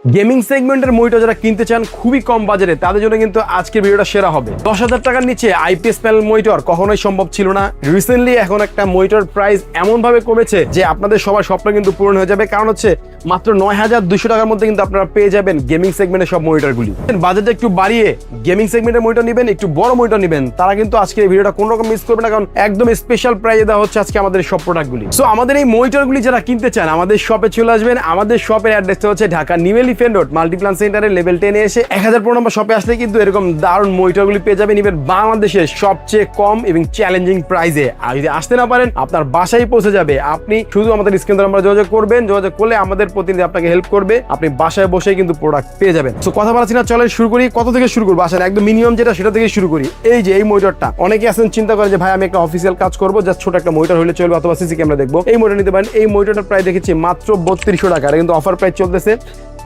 Gaming সেগমেন্টের monitor যারা কিনতে চান খুবই কম বাজারে, তাদের জন্য কিন্তু আজকের ভিডিওটা সেরা হবে। 10,000 টাকার নিচে আইপিএস প্যানেল মনিটর কখনোই সম্ভব ছিল না। রিসেন্টলি এখন একটা মনিটর প্রাইস এমন ভাবে কমেছে যে আপনাদের সবার স্বপ্ন কিন্তু পূরণ হয়ে যাবে। কারণ হচ্ছে মাত্র 9,200 টাকার মধ্যে কিন্তু আপনারা পেয়ে যাবেন গেমিং সেগমেন্টের সব মনিটরগুলি। বাজেটটা একটু বাড়িয়ে গেমিং সেগমেন্টের মনিটর নেবেন, একটু বড় মনিটর নেবেন, তারা কিন্তু আজকে এই ভিডিওটা কোনো রকম মিস করবে না, কারণ একদম স্পেশাল প্রাইজে দেওয়া হচ্ছে আজকে আমাদের সব প্রোডাক্টগুলি। সো আমাদের এই মনিটরগুলি যারা কিনতে চান আমাদের শপে চলে আসবেন। আমাদের শপের অ্যাড্রেসটা হচ্ছে Dhaka new elephant road Multiplan সেন্টারের লেভেল 10 এ এসে 1004 নম্বর শপে আসলে কিন্তু এরকম দারুণ মনিটরগুলি পেয়ে যাবেন ইভেন বাংলাদেশের সবচেয়ে কম এবং চ্যালেঞ্জিং প্রাইসে। আর যদি আসতে না পারেন আপনার বাসায় পৌঁছে যাবে। আপনি শুধু আমাদের স্ক্রিন নাম্বার যোগাযোগ করবেন, যোগাযোগ করলে আমাদের প্রতিনিধি আপনাকে হেল্প করবে, আপনি বাসায় বসেই কিন্তু প্রোডাক্ট পেয়ে যাবেন। সো কথা বলাচ্ছি না, চলেন শুরু করি। কত থেকে শুরু করবো আসেন, একদম মিনিমাম যেটা সেটা থেকে শুরু করি। এই যে এই মনিটরটা, অনেকে আছেন চিন্তা করেন যে ভাই আমি একটা অফিসিয়াল কাজ করবো, জাস্ট ছোট একটা মনিটর হলে চলবে অথবা সিসি ক্যামেরা দেখবো, এই মনিটর নিতে পারেন। এই মনিটরটার প্রাইস দেখেছি মাত্র 3200 টাকা। এটা কিন্তু অফার প্রাইস চলতেছে।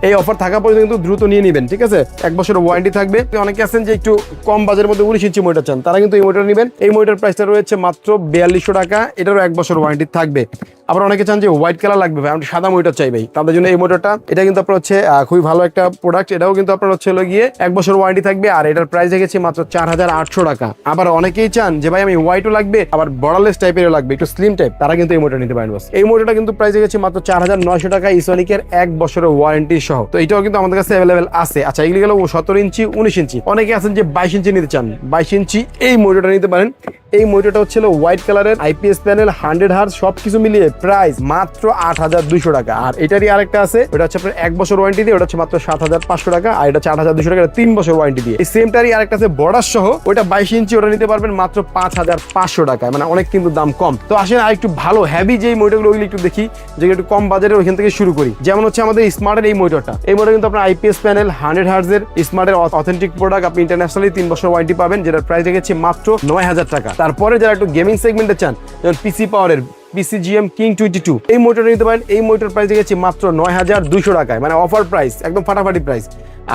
এই অফার থাকা পর্যন্ত কিন্তু দ্রুত নিয়ে নেবেন, ঠিক আছে? 1 বছরের ওয়ারেন্টি থাকবে। অনেকে আছেন যে একটু কম বাজারের মধ্যে 19 ইঞ্চি মনিটর চান, তারা কিন্তু এই মনিটর নেবেন। এই মনিটর প্রাইসটা রয়েছে মাত্র 4200 টাকা। এটারও 1 বছর ওয়ারেন্টি থাকবে। আবার অনেকে চান যে হোয়াইট কালার লাগবে, ভাই আমি সাদা মনিটর চাই ভাই, তাদের জন্য এই মনিটরটা, এটা কিন্তু আপনার হচ্ছে খুবই ভালো একটা প্রোডাক্ট। এটাও কিন্তু আপনার হচ্ছে গিয়ে 1 বছর ওয়ারেন্টি থাকবে। আর এটার প্রাইস রেখেছি মাত্র 4800 টাকা। আবার অনেকেই চান যে ভাই আমি হোয়াইটও লাগবে আবার বর্ডারলেস টাইপেরও লাগবে, একটু স্লিম টাইপ, তারা কিন্তু এই মনিটর নিতে পারেন। বস এই মনিটরটা কিন্তু প্রাইস রেখেছি মাত্র 4900 টাকা ইসোনিকের 1 বছরের ওয়ারেন্টি সহ। তো এটাও কিন্তু আমাদের কাছে অ্যাভেলেবেল আছে। আচ্ছা, এগুলি গেল 17 ইঞ্চি 19 ইঞ্চি। অনেকে আছেন যে 22 ইঞ্চি নিতে চান, 22 ইঞ্চি এই মনিটরটা নিতে পারেন। এই মনিটরটা হচ্ছে হোয়াইট কালারের আইপিএস প্যানেল 100 হার্জ, সবকিছু মিলিয়ে প্রাইস মাত্র 8200 টাকা। আর এটারই আরেকটা আছে, ওটা হচ্ছে আপনার 1 বছর ওয়ারেন্টি দিয়ে, ওটা হচ্ছে মাত্র 7500 টাকা। আর এটা হচ্ছে 8200 টাকা, 3 বছর ওয়ারেন্টি দিয়ে। এই সেমটারই আরেকটা আছে বর্ডার সহ, ওটা 22 ইঞ্চি, ওটা নিতে পারবেন মাত্র 5500 টাকায়। মানে অনেক কিন্তু দাম কম। তো আসেন আর একটু ভালো হেভি যেই মনিটরগুলো ওইগুলো একটু দেখি, যেগুলো একটু কম বাজারের, ওইখান থেকে শুরু করি। যেমন হচ্ছে আমাদের স্মার্টের এই মনিটরটা, এই মনিটর কিন্তু আপনার আইপিএস প্যানেল 100 হার্জের স্মার্টের অথেন্টিক প্রোডাক্ট। আপনি ইন্টারন্যাশনালি 3 বছর ওয়ারেন্টি পাবেন, যেটার প্রাইস রেখেছি মাত্র 9000 টাকা। তারপরে যারা একটু গেমিং সেগমেন্টে চান, যেমন পিসি পাওয়ারের PCGM King 22, এই মনিটর নিতে পারেন। এই মনিটর প্রাইস রেখেছি মাত্র 9200 টাকায়, মানে অফার প্রাইস, একদম ফাটাফাটি প্রাইস।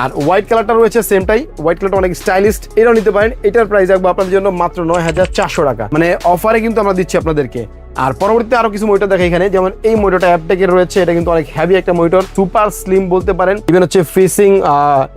আর হোয়াইট কালারটা রয়েছে সেমটাই, হোয়াইট কালারটা অনেক স্টাইলিস্ট, এটাও নিতে পারেন। এটার প্রাইস রাখবো আপনাদের জন্য মাত্র 9400 টাকা, মানে অফারে কিন্তু আমরা দিচ্ছি আপনাদেরকে। আর পরবর্তীতে আরো কিছু মনিটর দেখে এখানে, যেমন এই মনিটরটা অ্যাপটেকের রয়েছে, এটা কিন্তু অনেক হেভি একটা মনিটর, সুপার স্লিম বলতে পারেন। ইভেন হচ্ছে ফ্রিসিং,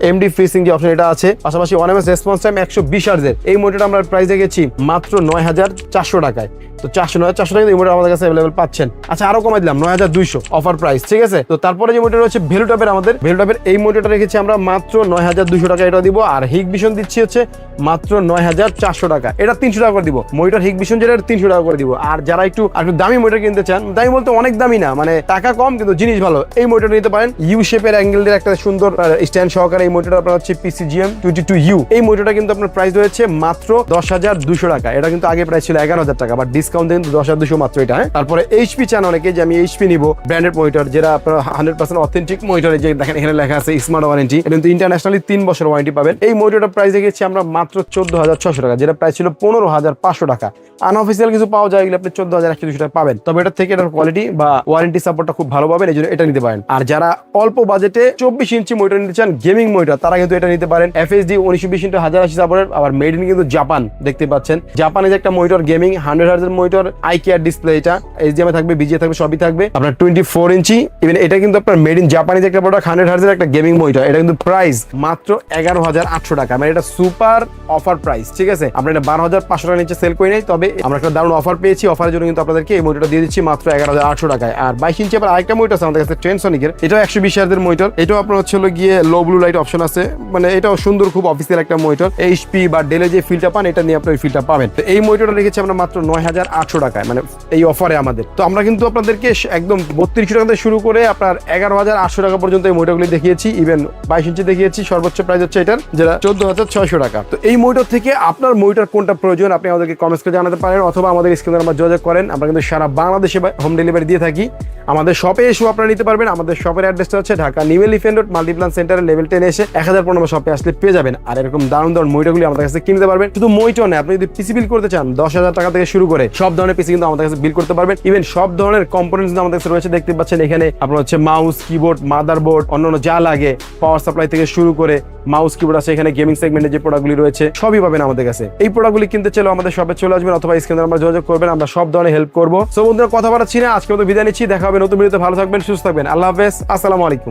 এমডি ফ্রিসিং যে অপশন এটা আছে, পাশাপাশি ONMS রেসপন্স টাইম 120 হার্জের। এই মনিটরটা আমরা প্রাইস রেখেছি মাত্র 9400 টাকায়। তো 9400 টাকা এই মনিটর আমাদের কাছে অ্যাভেলেবল পাচ্ছেন। আচ্ছা, আরো কমাই দিলাম 9200 অফার প্রাইস, ঠিক আছে? তো তারপরে যে মনিটর রয়েছে ভ্যালুটপের, আমাদের ভ্যালুটপের এই মনিটরটা রেখেছি আমরা মাত্র 9200 টাকা, এটা দিব। আর হিগভিশন দিচ্ছি হচ্ছে মাত্র 9400 টাকা, এটা 300 টাকা করে দিব। মনিটর হিগভিশন যেটা 300 টাকা করে দিব। আর যারা একটু দামি মনিটর কিনতে চান, দামি বলতে অনেক দামি না, মানে টাকা কম কিন্তু জিনিস ভালো, এই মনিটর নিতে পারেন। ইউ শেপের অ্যাঙ্গেলের একটা সুন্দর স্ট্যান্ড সহকারে এই মনিটর আপনার হচ্ছে PCGM 22U। এই মনিটরটা কিন্তু আপনার প্রাইস রয়েছে মাত্র 10200 টাকা। এটা কিন্তু আগে প্রাইস ছিল 11000 টাকা, বাট ডিসকাউন্ট কিন্তু 10200 মাত্র এটা। তারপরে HP চান অনেকে যে আমি HP নিব, ব্র্যান্ডেড মনিটর, যেটা আপনার 100% অথেন্টিক মনিটর। যে দেখেন এখানে লেখা আছে স্মার্ট ওয়ারেন্টি, এটা কিন্তু ইন্টারন্যাশনালি 3 বছর ওয়ারেন্টি পাবেন। এই মনিটরটার প্রাইস রেখেছি আমরা মাত্র 14600 টাকা, যেটা প্রাইস ছিল 15500 টাকা। আনঅফিসিয়াল কিছু পাওয়া যায়, এগুলো আপনি 14100 টাকা পাবেন। তবে এটা থেকে এটার কোয়ালিটি বা ওয়ারেন্টি সাপোর্টটা খুব ভালো পাবেন, এই জন্য এটা নিতে পারেন। আর যারা অল্প বাজেটে 24 ইঞ্চি মনিটর নিতে চান, গেমিং মনিটর, তারা কিন্তু এটা নিতে পারেন। FHD 1920x1080 সাপোর্টের, আবার মেড ইন কিন্তু জাপান, দেখতে পাচ্ছেন জাপানে যে একটা মনিটর গেমিং 100 হার্জের মনিটর, আইকেয়ার ডিসপ্লে, এটা HDMI থাকবে, BGA থাকবে, সবই থাকবে। আপনার 24 ইঞ্চি, ইভেন এটা কিন্তু আপনার মেড ইন জাপানিজ একটা প্রোডাক্ট, 100 হার্জের একটা গেমিং মনিটর। এটা কিন্তু প্রাইস মাত্র 11800 টাকা, মানে এটা সুপার অফার প্রাইস, ঠিক আছে? আমরা এটা 12500 টাকা নিচে সেল করি নাই, তবে আমরা একটা দারুণ অফার পেয়েছি। অফারের জন্য কিন্তু আপনাদেরকে এই মনিটরটা দিয়ে দিচ্ছি মাত্র 11800 টাকায়। আর 22 ইঞ্চি আবার আরেকটা মনিটর আছে আমাদের কাছে, ট্রেনসনিকের, এটাও 120 হার্জের মনিটর। এটাও আপনার হচ্ছে গিয়ে লো ব্লু লাইট অপশন আছে, মানে এটাও সুন্দর, খুব অফিসিয়াল একটা মনিটর। HP বা ডেলের যে ফিলটা পান, এটা নিয়ে আপনি ওই ফিলটা পাবেন। তো এই মনিটরটা রেখেছি আমরা মাত্র 9800 টাকায়, মানে এই অফারে আমাদের। তো আমরা কিন্তু আপনাদেরকে একদম 3200 টাকা থেকে শুরু করে আপনার 11800 টাকা পর্যন্ত এই মনিটরগুলি দেখিয়েছি। ইভেন 22 ইঞ্চি দেখিয়েছি, সর্বোচ্চ প্রাইস হচ্ছে এটার, যেটা 14600 টাকা। তো এই মনিটর থেকে আপনার মনিটর কোনটা প্রয়োজন আপনি আমাদেরকে কমেন্টস করে জানাতে পারেন, অথবা আমাদের স্ক্রিনে আমরা যোগাযোগ করেন। আমরা কিন্তু সারা বাংলাদেশে হোম ডেলিভারি দিয়ে থাকি। আমাদের শপে এসেও আপনারা নিতে পারবেন। আমাদের শপের অ্যাড্রেসটা হচ্ছে Dhaka new elephant road Multiplan সেন্টারের লেভেল 10 এসে 1004 নম্বর শপে আসলে পেয়ে যাবেন। আর এরকম দারুণ দারুণ মনিটরগুলি আমাদের কাছে কিনতে পারবেন। শুধু মনিটর না, আপনি যদি পিসি বিল করতে চান 10,000 টাকা থেকে শুরু করে সব ধরনের পিসি কিন্তু আমাদের কাছে বিল করতে পারবেন। ইভেন সব ধরনের কম্পোনেন্টস আমাদের কাছে রয়েছে, দেখতে পাচ্ছেন এখানে আপনার হচ্ছে মাউস, কিবোর্ড, মাদারবোর্ড, অন্যান্য যা লাগে, পাওয়ার সাপ্লাই থেকে শুরু করে মাউস, কিবোর্ড আছে। এখানে গেমিং সেগমেন্টের যে প্রোডাক্টগুলি রয়েছে সবই পাবেন আমাদের কাছে। এই প্রোডাক্টগুলি কিনতে চাইলে আমাদের শপে চলে আসবেন, অথবা স্ক্রিনে আমরা যোগাযোগ করবেন, আমরা সব ধরনের হেল্প করবো। সো বন্ধুরা, কথা বাড়াচ্ছি না, আজকে মতো বিদায় নিচ্ছি। দেখা হবে নতুন ভিডিওতে। ভালো থাকবেন, সুস্থ থাকবেন। আল্লাহ হাফেজ, আসসালামু আলাইকুম।